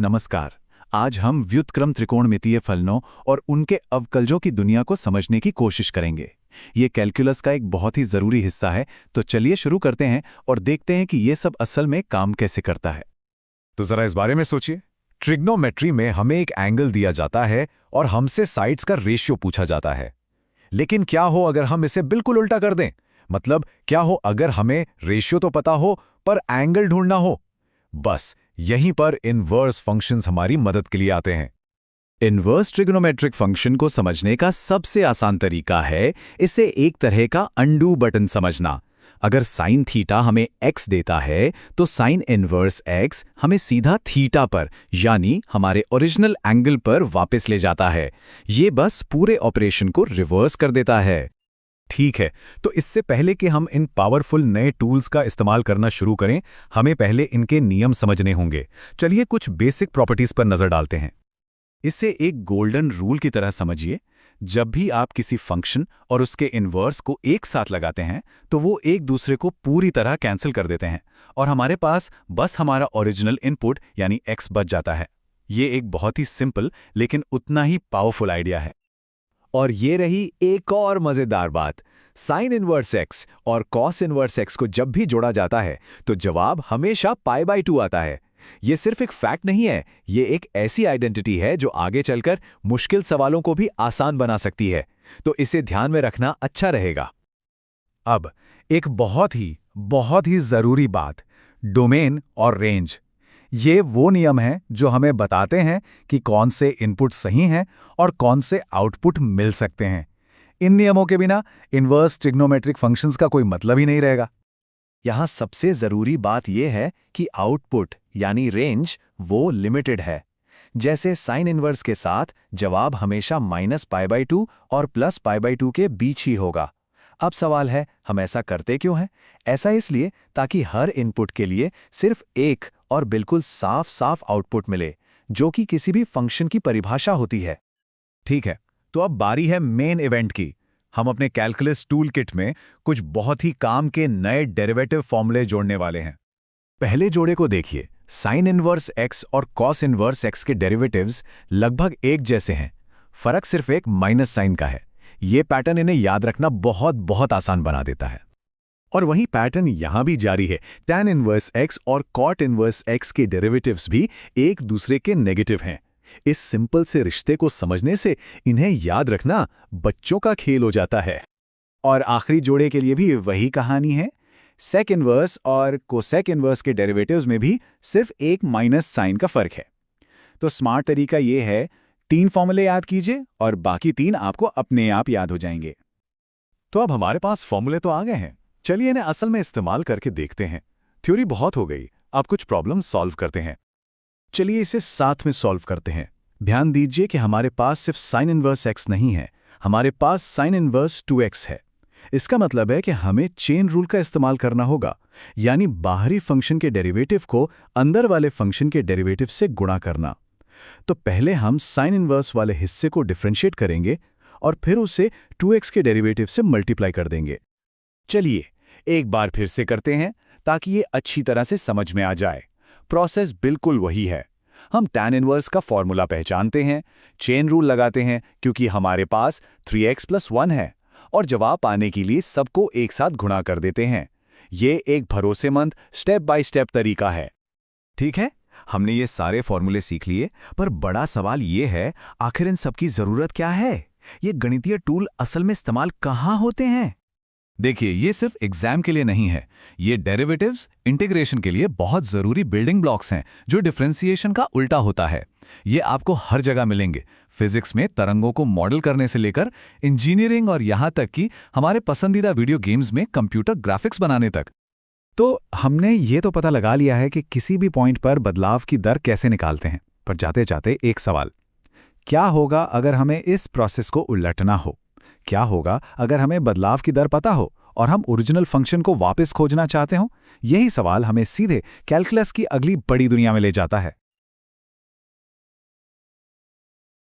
नमस्कार। आज हम व्युत्क्रम त्रिकोणमितीय फलनों और उनके अवकलजों की दुनिया को समझने की कोशिश करेंगे। ये कैलकुलस का एक बहुत ही जरूरी हिस्सा है, तो चलिए शुरू करते हैं और देखते हैं कि ये सब असल में काम कैसे करता है। तो जरा इस बारे में सोचिए। ट्रिग्नोमेट्री में हमें एक एंगल दिया जाता है और हमसे साइड्स का रेशियो पूछा जाता है। लेकिन क्या हो अगर हम इसे बिल्कुल उल्टा कर दें? मतलब क्या हो अगर हमें रेशियो तो पता हो पर एंगल ढूंढना हो? बस यहीं पर इनवर्स फंक्शंस हमारी मदद के लिए आते हैं। इनवर्स ट्रिग्नोमेट्रिक फंक्शन को समझने का सबसे आसान तरीका है इसे एक तरह का अंडू बटन समझना। अगर साइन थीटा हमें x देता है तो साइन इनवर्स x हमें सीधा थीटा पर यानी हमारे ओरिजिनल एंगल पर वापस ले जाता है। ये बस पूरे ऑपरेशन को रिवर्स कर देता है। ठीक है, तो इससे पहले कि हम इन पावरफुल नए टूल्स का इस्तेमाल करना शुरू करें, हमें पहले इनके नियम समझने होंगे। चलिए कुछ बेसिक प्रॉपर्टीज पर नजर डालते हैं। इसे एक गोल्डन रूल की तरह समझिए। जब भी आप किसी फंक्शन और उसके इनवर्स को एक साथ लगाते हैं तो वो एक दूसरे को पूरी तरह कैंसिल कर देते हैं और हमारे पास बस हमारा ओरिजिनल इनपुट यानी x बच जाता है। ये एक बहुत ही सिंपल लेकिन उतना ही पावरफुल आइडिया है। और ये रही एक और मजेदार बात। साइन इनवर्स x और कॉस इनवर्स x को जब भी जोड़ा जाता है तो जवाब हमेशा π/2 आता है। ये सिर्फ एक फैक्ट नहीं है, ये एक ऐसी आइडेंटिटी है जो आगे चलकर मुश्किल सवालों को भी आसान बना सकती है। तो इसे ध्यान में रखना अच्छा रहेगा। अब एक बहुत ही जरूरी बात, डोमेन और रेंज। ये वो नियम हैं जो हमें बताते हैं कि कौन से इनपुट सही हैं और कौन से आउटपुट मिल सकते हैं। इन नियमों के बिना इनवर्स ट्रिग्नोमेट्रिक फंक्शंस का कोई मतलब ही नहीं रहेगा। यहाँ सबसे जरूरी बात यह है कि आउटपुट यानी रेंज वो लिमिटेड है। जैसे साइन इनवर्स के साथ जवाब हमेशा -π/2 और +π/2 के बीच ही होगा। अब सवाल है, हम ऐसा करते क्यों हैं? ऐसा इसलिए ताकि हर इनपुट के लिए सिर्फ एक और बिल्कुल साफ साफ आउटपुट मिले, जो कि किसी भी फंक्शन की परिभाषा होती है। ठीक है, तो अब बारी है मेन इवेंट की। हम अपने कैलकुलस टूल किट में कुछ बहुत ही काम के नए डेरिवेटिव फॉर्मूले जोड़ने वाले हैं। पहले जोड़े को देखिए। साइन इनवर्स x और कॉस इनवर्स x के डेरिवेटिव्स लगभग एक जैसे हैं। फर्क सिर्फ एक माइनस साइन का है। ये पैटर्न इन्हें याद रखना बहुत आसान बना देता है। और वही पैटर्न यहां भी जारी है। tan इनवर्स x और cot इनवर्स x के डेरिवेटिव्स भी एक दूसरे के नेगेटिव हैं। इस सिंपल से रिश्ते को समझने से इन्हें याद रखना बच्चों का खेल हो जाता है। और आखिरी जोड़े के लिए भी वही कहानी है। सेक इनवर्स और कोसेक इनवर्स के डेरिवेटिव्स में भी सिर्फ एक माइनस साइन का फर्क है। तो स्मार्ट तरीका ये है, 3 फॉर्मूले याद कीजिए और बाकी 3 आपको अपने आप याद हो जाएंगे। तो अब हमारे पास फॉर्मूले तो आ गए हैं, चलिए इन्हें असल में इस्तेमाल करके देखते हैं। थ्योरी बहुत हो गई, अब कुछ प्रॉब्लम सॉल्व करते हैं। चलिए इसे साथ में सॉल्व करते हैं। ध्यान दीजिए कि हमारे पास सिर्फ साइन इनवर्स x नहीं है, हमारे पास साइन इनवर्स 2x है। इसका मतलब है कि हमें चेन रूल का इस्तेमाल करना होगा, यानी बाहरी फंक्शन के डेरिवेटिव को अंदर वाले फंक्शन के डेरिवेटिव से गुणा करना। तो पहले हम साइन इनवर्स वाले हिस्से को डिफरेंशिएट करेंगे और फिर उसे 2x के डेरिवेटिव से मल्टीप्लाई कर देंगे। चलिए एक बार फिर से करते हैं ताकि ये अच्छी तरह से समझ में आ जाए। प्रोसेस बिल्कुल वही है। हम tan इनवर्स का फॉर्मूला पहचानते हैं, चेन रूल लगाते हैं क्योंकि हमारे पास 3x + 1 है और जवाब पाने के लिए सबको एक साथ गुणा कर देते हैं। ये एक भरोसेमंद स्टेप बाय स्टेप तरीका है। ठीक है, हमने ये सारे फॉर्मूले सीख लिए, पर बड़ा सवाल ये है, आखिर इन सबकी जरूरत क्या है? ये गणितीय टूल असल में इस्तेमाल कहाँ होते हैं? देखिए, ये सिर्फ एग्जाम के लिए नहीं है। ये डेरिवेटिव्स, इंटीग्रेशन के लिए बहुत जरूरी बिल्डिंग ब्लॉक्स हैं, जो डिफरेंशिएशन का उल्टा होता है। ये आपको हर जगह मिलेंगे, फिजिक्स में तरंगों को मॉडल करने से लेकर इंजीनियरिंग और यहाँ तक कि हमारे पसंदीदा वीडियो गेम्स में कंप्यूटर ग्राफिक्स बनाने तक। तो हमने ये तो पता लगा लिया है कि किसी भी पॉइंट पर बदलाव की दर कैसे निकालते हैं, पर जाते जाते एक सवाल, क्या होगा अगर हमें इस प्रोसेस को उलटना हो? क्या होगा अगर हमें बदलाव की दर पता हो और हम ओरिजिनल फंक्शन को वापस खोजना चाहते हो? यही सवाल हमें सीधे कैलकुलस की अगली बड़ी दुनिया में ले जाता है।